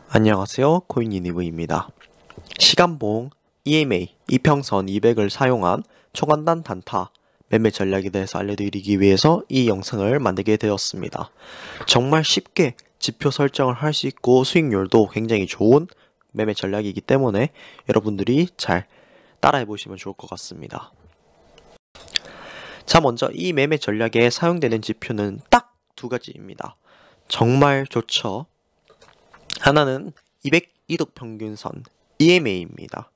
안녕하세요. 코인유니브입니다. 시간봉, EMA, 이평선 200을 사용한 초간단 단타 매매 전략에 대해서 알려드리기 위해서 이 영상을 만들게 되었습니다. 정말 쉽게 지표 설정을 할 수 있고 수익률도 굉장히 좋은 매매 전략이기 때문에 여러분들이 잘 따라해 보시면 좋을 것 같습니다. 자, 먼저 이 매매 전략에 사용되는 지표는 딱 두 가지입니다. 정말 좋죠. 하나는 200 이동평균선 EMA입니다.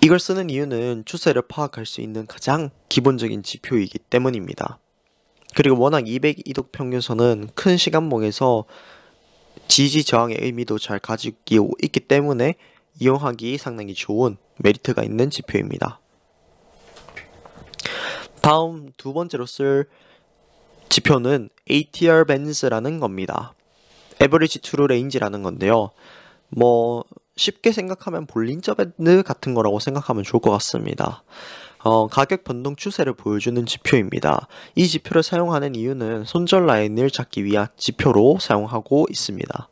이걸 쓰는 이유는 추세를 파악할 수 있는 가장 기본적인 지표이기 때문입니다. 그리고 워낙 200 이동평균선은 큰 시간봉에서 지지 저항의 의미도 잘 가지고 있기 때문에 이용하기 상당히 좋은 메리트가 있는 지표입니다. 다음 두 번째로 쓸 지표는 ATR 밴드라는 겁니다. 에버리지 트루 레인지라는 건데요. 쉽게 생각하면 볼린저 밴드 같은 거라고 생각하면 좋을 것 같습니다. 가격 변동 추세를 보여주는 지표입니다. 이 지표를 사용하는 이유는 손절 라인을 찾기 위한 지표로 사용하고 있습니다.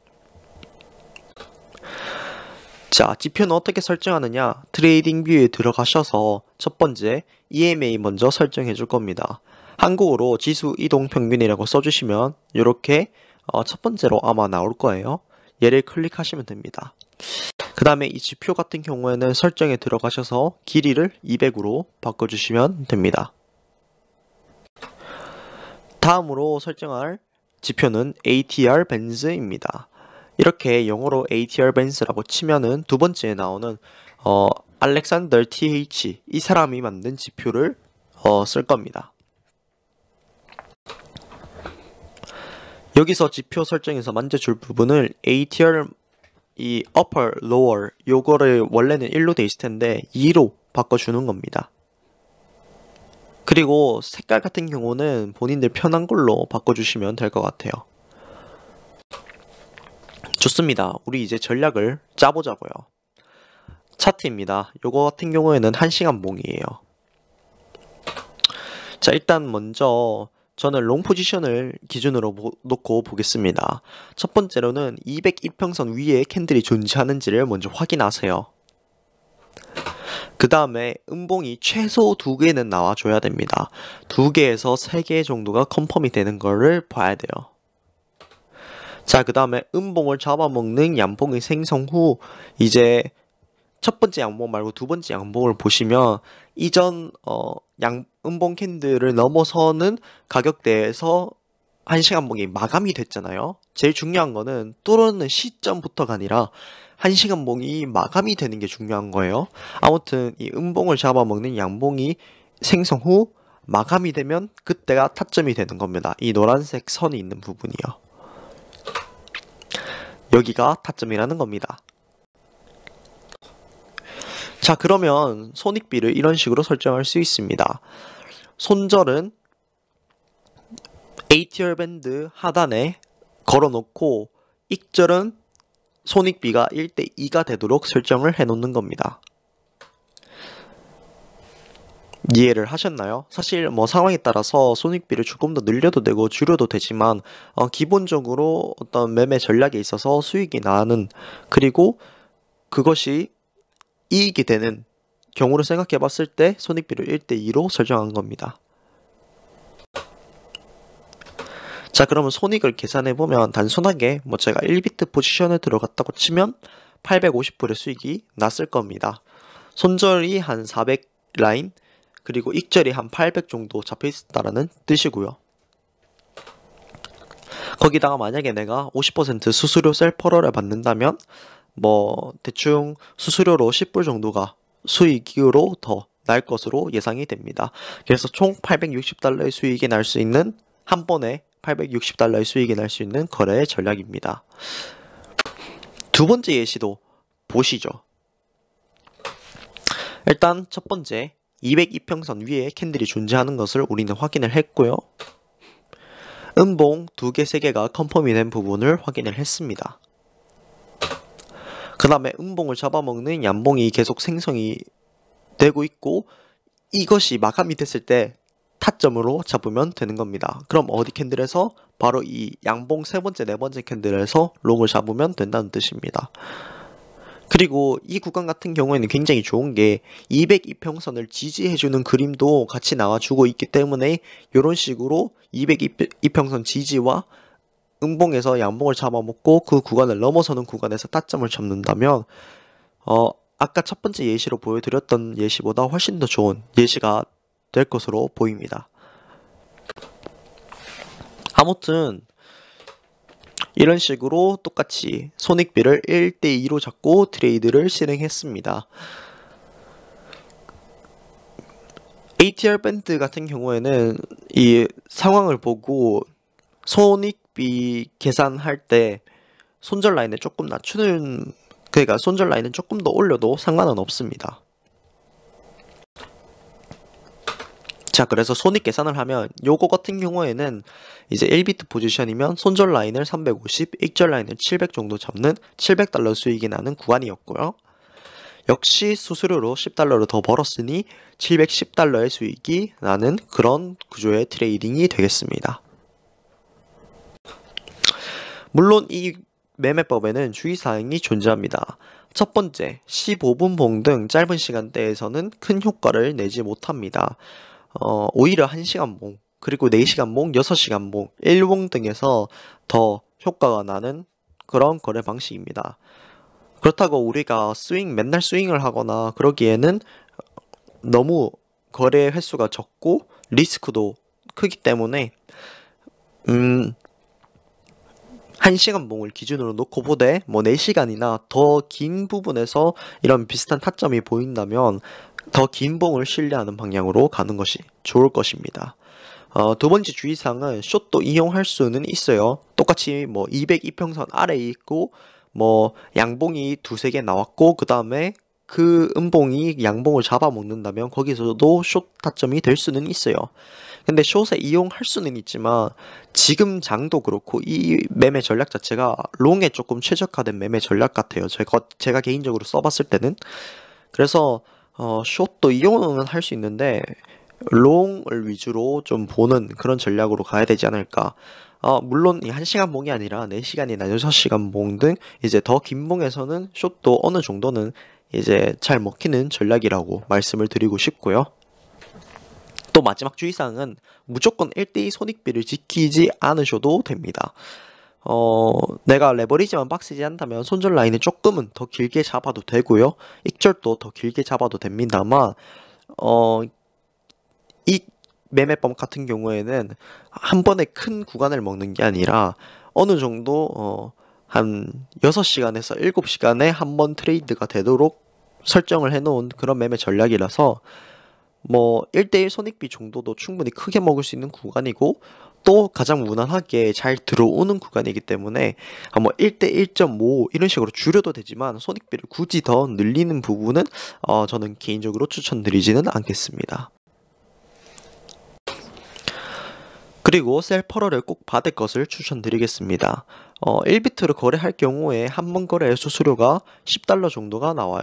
자, 지표는 어떻게 설정하느냐? 트레이딩 뷰에 들어가셔서 첫 번째 EMA 먼저 설정해 줄 겁니다. 한국어로 지수 이동 평균이라고 써주시면 이렇게 첫 번째로 아마 나올 거예요. 얘를 클릭하시면 됩니다. 그 다음에 이 지표 같은 경우에는 설정에 들어가셔서 길이를 200으로 바꿔주시면 됩니다. 다음으로 설정할 지표는 ATR 밴드입니다. 이렇게 영어로 ATR 밴드라고 치면은 두 번째에 나오는 알렉산더 TH 이 사람이 만든 지표를 쓸 겁니다. 여기서 지표 설정에서 만져줄 부분을 ATR 이 upper, lower 요거를 원래는 1로 돼 있을 텐데 2로 바꿔주는 겁니다. 그리고 색깔 같은 경우는 본인들 편한 걸로 바꿔주시면 될 것 같아요. 좋습니다. 우리 이제 전략을 짜보자고요. 차트입니다. 요거 같은 경우에는 1시간 봉이에요. 자, 일단 먼저 저는 롱 포지션을 기준으로 놓고 보겠습니다. 첫 번째로는 200 이평선 위에 캔들이 존재하는지를 먼저 확인하세요. 그 다음에 음봉이 최소 2개는 나와줘야 됩니다. 2개에서 3개 정도가 컨펌이 되는 거를 봐야 돼요. 자, 그 다음에 음봉을 잡아먹는 양봉의 생성 후 이제 첫 번째 양봉 말고 두 번째 양봉을 보시면 이전 음봉 캔들을 넘어서는 가격대에서 1시간 봉이 마감이 됐잖아요. 제일 중요한 거는 뚫는 시점부터가 아니라 1시간 봉이 마감이 되는 게 중요한 거예요. 아무튼 이 음봉을 잡아먹는 양봉이 생성 후 마감이 되면 그때가 타점이 되는 겁니다. 이 노란색 선이 있는 부분이요. 여기가 타점이라는 겁니다. 자, 그러면 손익비를 이런 식으로 설정할 수 있습니다. 손절은 ATR 밴드 하단에 걸어놓고 익절은 손익비가 1:2가 되도록 설정을 해놓는 겁니다. 이해를 하셨나요? 사실 상황에 따라서 손익비를 조금 더 늘려도 되고 줄여도 되지만 기본적으로 어떤 매매 전략에 있어서 수익이 나는 그리고 그것이 이익이 되는 경우를 생각해 봤을 때 손익비를 1:2로 설정한 겁니다. 자, 그러면 손익을 계산해 보면 단순하게 제가 1비트 포지션에 들어갔다고 치면 850불의 수익이 났을 겁니다. 손절이 한 400 라인 그리고 익절이 한 800 정도 잡혀 있었다라는 뜻이고요. 거기다가 만약에 내가 50% 수수료 셀퍼러를 받는다면 대충 수수료로 10불 정도가 수익으로 더 날 것으로 예상이 됩니다. 그래서 총 860달러의 수익이 날 수 있는 한 번에 860달러의 수익이 날 수 있는 거래 전략입니다. 두 번째 예시도 보시죠. 일단 첫 번째 200 이평선 위에 캔들이 존재하는 것을 우리는 확인을 했고요. 음봉 2개, 3개가 컨펌이 된 부분을 확인을 했습니다. 그 다음에 음봉을 잡아먹는 양봉이 계속 생성이 되고 있고 이것이 마감이 됐을 때 타점으로 잡으면 되는 겁니다. 그럼 어디 캔들에서 바로 이 양봉 세 번째, 네 번째 캔들에서 롱을 잡으면 된다는 뜻입니다. 그리고 이 구간 같은 경우에는 굉장히 좋은 게 200이평선을 지지해주는 그림도 같이 나와주고 있기 때문에 이런 식으로 200이평선 지지와 음봉에서 양봉을 잡아먹고 그 구간을 넘어서는 구간에서 타점을 잡는다면 아까 첫 번째 예시로 보여드렸던 예시보다 훨씬 더 좋은 예시가 될 것으로 보입니다. 아무튼 이런 식으로 똑같이 손익비를 1대2로 잡고 트레이드를 실행했습니다. ATR 밴드 같은 경우에는 이 상황을 보고 손익비 계산할 때 손절 라인을 조금 낮추는, 그러니까 손절 라인은 조금 더 올려도 상관은 없습니다. 자, 그래서 손익 계산을 하면 요거 같은 경우에는 이제 1비트 포지션이면 손절 라인을 350, 익절 라인을 700 정도 잡는 700달러 수익이 나는 구간이었고요. 역시 수수료로 10달러를 더 벌었으니 710달러의 수익이 나는 그런 구조의 트레이딩이 되겠습니다. 물론 이 매매법에는 주의사항이 존재합니다. 첫 번째, 15분 봉 등 짧은 시간대에서는 큰 효과를 내지 못합니다. 오히려 1시간 봉, 그리고 4시간 봉, 6시간 봉, 1봉 등에서 더 효과가 나는 그런 거래 방식입니다. 그렇다고 우리가 맨날 스윙을 하거나 그러기에는 너무 거래 횟수가 적고 리스크도 크기 때문에 1시간 봉을 기준으로 놓고 보되 4시간이나 더 긴 부분에서 이런 비슷한 타점이 보인다면 더 긴 봉을 신뢰하는 방향으로 가는 것이 좋을 것입니다. 두 번째 주의사항은 숏도 이용할 수는 있어요. 똑같이 202평선 아래에 있고 양봉이 두세 개 나왔고 그 다음에 그 음봉이 양봉을 잡아먹는다면 거기서도 숏 타점이 될 수는 있어요. 근데 숏에 이용할 수는 있지만 지금 장도 그렇고 이 매매 전략 자체가 롱에 조금 최적화된 매매 전략 같아요. 제가 개인적으로 써봤을 때는. 그래서 숏도 이용은 할 수 있는데 롱을 위주로 좀 보는 그런 전략으로 가야 되지 않을까. 물론 이 1시간 봉이 아니라 4시간이나 6시간 봉 등 이제 더 긴 봉에서는 숏도 어느 정도는 이제 잘 먹히는 전략이라고 말씀을 드리고 싶고요. 또 마지막 주의사항은 무조건 1대2 손익비를 지키지 않으셔도 됩니다. 내가 레버리지만 빡세지 않다면 손절 라인을 조금은 더 길게 잡아도 되고요. 익절도 더 길게 잡아도 됩니다만 이 매매법 같은 경우에는 한 번에 큰 구간을 먹는 게 아니라 어느 정도 한 6시간에서 7시간에 한 번 트레이드가 되도록 설정을 해놓은 그런 매매 전략이라서 1대1 손익비 정도도 충분히 크게 먹을 수 있는 구간이고 또 가장 무난하게 잘 들어오는 구간이기 때문에 1대1.5 이런 식으로 줄여도 되지만 손익비를 굳이 더 늘리는 부분은 저는 개인적으로 추천드리지는 않겠습니다. 그리고 셀퍼러를 꼭 받을 것을 추천드리겠습니다. 1비트로 거래할 경우에 한 번 거래의 수수료가 10달러 정도가 나와요.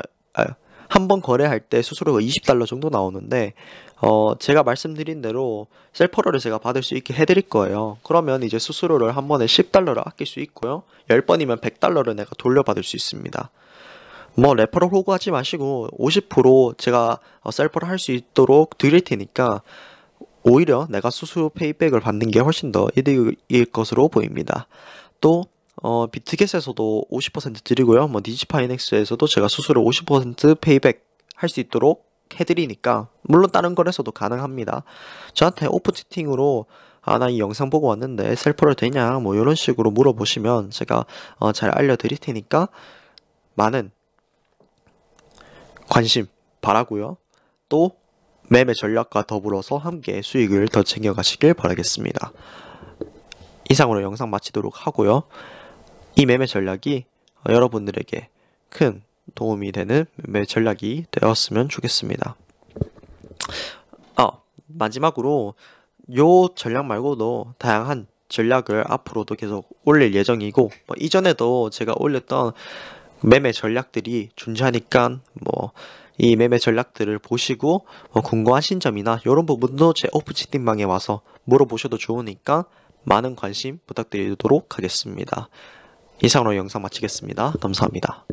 한 번 거래할 때 수수료가 20달러 정도 나오는데 제가 말씀드린 대로 셀퍼러를 제가 받을 수 있게 해드릴 거예요. 그러면 이제 수수료를 한 번에 10달러를 아낄 수 있고요. 10번이면 100달러를 내가 돌려받을 수 있습니다. 레퍼럴 호구하지 마시고 50% 제가 셀퍼를 할 수 있도록 드릴 테니까 오히려 내가 수수료 페이백을 받는 게 훨씬 더 이득일 것으로 보입니다. 또 비트겟에서도 50% 드리고요. 디지파이넥스에서도 제가 수수료 50% 페이백 할 수 있도록 해드리니까 물론 다른 거래소도 가능합니다. 저한테 오픈 채팅으로 나 이 영상 보고 왔는데 셀퍼럴 되냐 이런 식으로 물어보시면 제가 잘 알려드릴 테니까 많은 관심 바라고요. 또 매매 전략과 더불어서 함께 수익을 더 챙겨가시길 바라겠습니다. 이상으로 영상 마치도록 하고요. 이 매매 전략이 여러분들에게 큰 도움이 되는 매매 전략이 되었으면 좋겠습니다. 마지막으로 요 전략 말고도 다양한 전략을 앞으로도 계속 올릴 예정이고 이전에도 제가 올렸던 매매 전략들이 존재하니까 이 매매 전략들을 보시고 궁금하신 점이나 이런 부분도 제 오픈 채팅방에 와서 물어보셔도 좋으니까 많은 관심 부탁드리도록 하겠습니다. 이상으로 영상 마치겠습니다. 감사합니다.